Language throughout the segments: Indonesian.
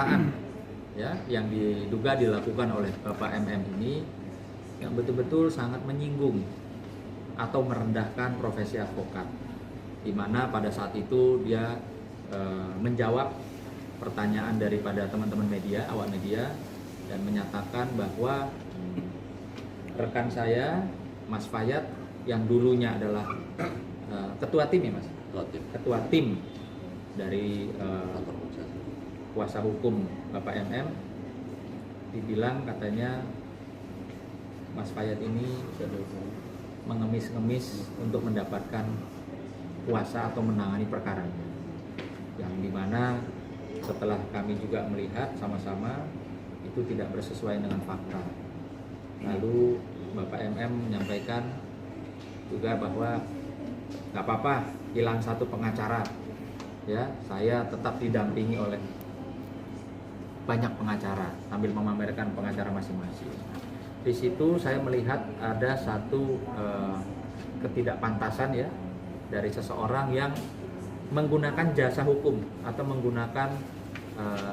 pernyataan ya yang diduga dilakukan oleh Bapak MM ini yang betul-betul sangat menyinggung atau merendahkan profesi advokat, di mana pada saat itu dia menjawab pertanyaan daripada teman-teman media, awak media, dan menyatakan bahwa rekan saya Mas Fayat yang dulunya adalah ketua tim ya Mas, ketua tim dari kuasa hukum Bapak MM, dibilang katanya Mas Fayat ini mengemis-ngemis untuk mendapatkan kuasa atau menangani perkaranya, yang dimana setelah kami juga melihat sama-sama itu tidak bersesuaian dengan fakta. Lalu Bapak MM menyampaikan juga bahwa nggak apa-apa hilang satu pengacara, ya saya tetap didampingi oleh banyak pengacara sambil memamerkan pengacara masing-masing. Di situ saya melihat ada satu ketidakpantasan ya dari seseorang yang menggunakan jasa hukum atau menggunakan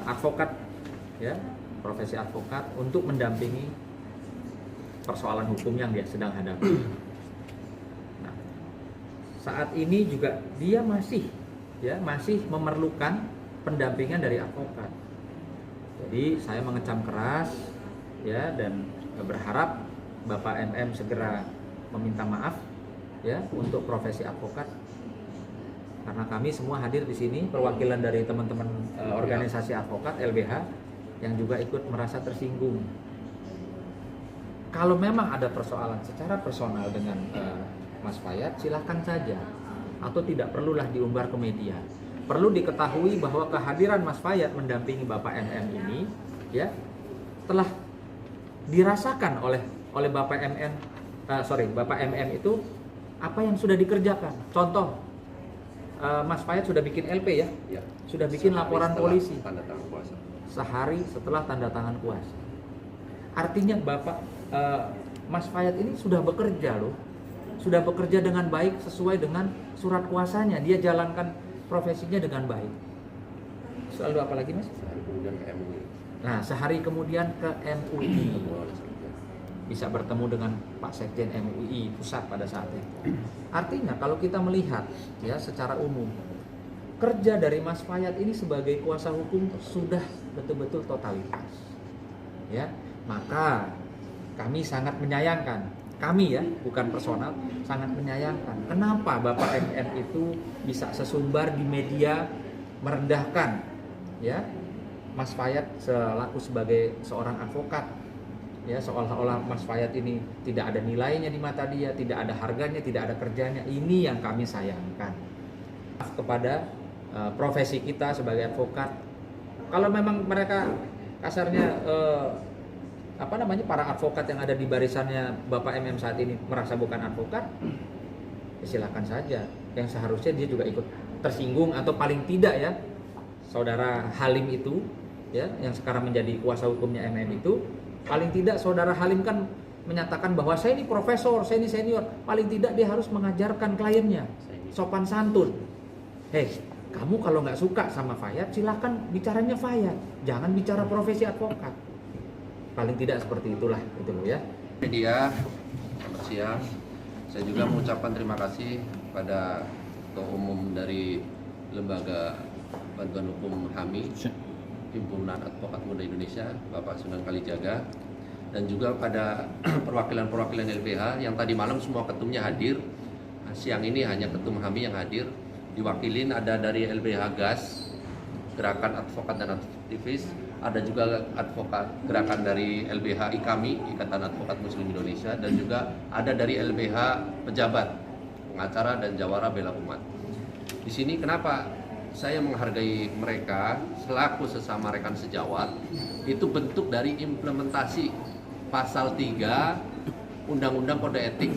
advokat ya, profesi advokat untuk mendampingi persoalan hukum yang dia sedang hadapi. Nah, saat ini juga dia masih memerlukan pendampingan dari advokat. Jadi saya mengecam keras ya dan berharap Bapak MM segera meminta maaf ya untuk profesi advokat, karena kami semua hadir di sini perwakilan dari teman-teman organisasi advokat LBH yang juga ikut merasa tersinggung. Kalau memang ada persoalan secara personal dengan Mas Fayat, silahkan saja, atau tidak perlulah diumbar ke media. Perlu diketahui bahwa kehadiran Mas Fayat mendampingi Bapak MM ini ya telah dirasakan oleh Bapak MM itu apa yang sudah dikerjakan. Contoh, Mas Fayat sudah bikin LP ya, sudah bikin laporan polisi tanda tangan kuasa. Sehari setelah tanda tangan kuasa. Artinya Mas Fayat ini sudah bekerja loh, sudah bekerja dengan baik sesuai dengan surat kuasanya. Dia jalankan profesinya dengan baik. Selalu apa lagi Mas? Sehari kemudian ke MUI. Nah, sehari kemudian ke MUI. Bisa bertemu dengan Pak Sekjen MUI pusat pada saat itu. Artinya kalau kita melihat ya secara umum, kerja dari Mas Fayat ini sebagai kuasa hukum sudah betul-betul totalitas. Ya, maka kami sangat menyayangkan, kami ya, bukan personal, sangat menyayangkan kenapa Bapak MM itu bisa sesumbar di media merendahkan ya Mas Fayat selaku sebagai seorang advokat. Ya, seolah-olah Mas Fayat ini tidak ada nilainya di mata dia, tidak ada harganya, tidak ada kerjanya. Ini yang kami sayangkan kepada profesi kita sebagai advokat. Kalau memang mereka kasarnya para advokat yang ada di barisannya Bapak MM saat ini merasa bukan advokat, ya silakan saja. Yang seharusnya dia juga ikut tersinggung, atau paling tidak ya Saudara Halim itu ya yang sekarang menjadi kuasa hukumnya MM itu, paling tidak Saudara Halim kan menyatakan bahwa saya ini profesor, saya ini senior. Paling tidak dia harus mengajarkan kliennya sopan santun. Hei, kamu kalau nggak suka sama Fayat, silakan bicaranya Fayat, jangan bicara profesi advokat. Paling tidak seperti itulah, itu loh ya. Media, selamat siang. Saya juga mengucapkan terima kasih pada Ketua Umum dari Lembaga Bantuan Hukum HAMI, Himpunan Advokat Muda Indonesia, Bapak Sunan Kalijaga, dan juga pada perwakilan-perwakilan LBH yang tadi malam semua ketumnya hadir. Siang ini hanya ketum HAMI yang hadir. Diwakilin ada dari LBH GAS, Gerakan Advokat dan Aktivis, ada juga advokat gerakan dari LBH IKAMI, Ikatan Advokat Muslim Indonesia, dan juga ada dari LBH Pejabat, Pengacara dan Jawara Bela Umat. Di sini kenapa saya menghargai mereka selaku sesama rekan sejawat, itu bentuk dari implementasi pasal 3 Undang-Undang Kode Etik.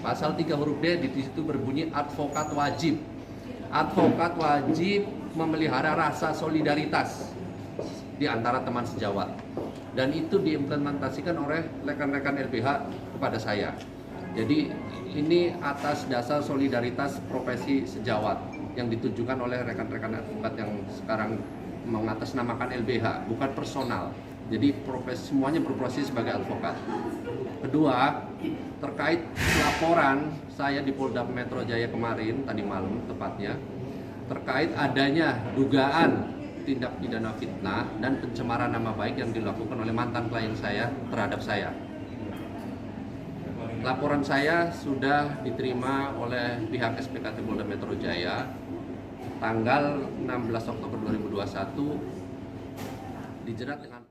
Pasal 3 huruf D di situ berbunyi advokat wajib. Advokat wajib memelihara rasa solidaritas di antara teman sejawat, dan itu diimplementasikan oleh rekan-rekan LBH kepada saya. Jadi ini atas dasar solidaritas profesi sejawat yang ditujukan oleh rekan-rekan advokat yang sekarang mengatasnamakan LBH, bukan personal. Jadi semuanya berprofesi sebagai advokat. Kedua, terkait laporan saya di Polda Metro Jaya kemarin, tadi malam tepatnya, terkait adanya dugaan tindak pidana fitnah dan pencemaran nama baik yang dilakukan oleh mantan klien saya terhadap saya. Laporan saya sudah diterima oleh pihak SPKT Polda Metro Jaya tanggal 16 Oktober 2021, dijerat dengan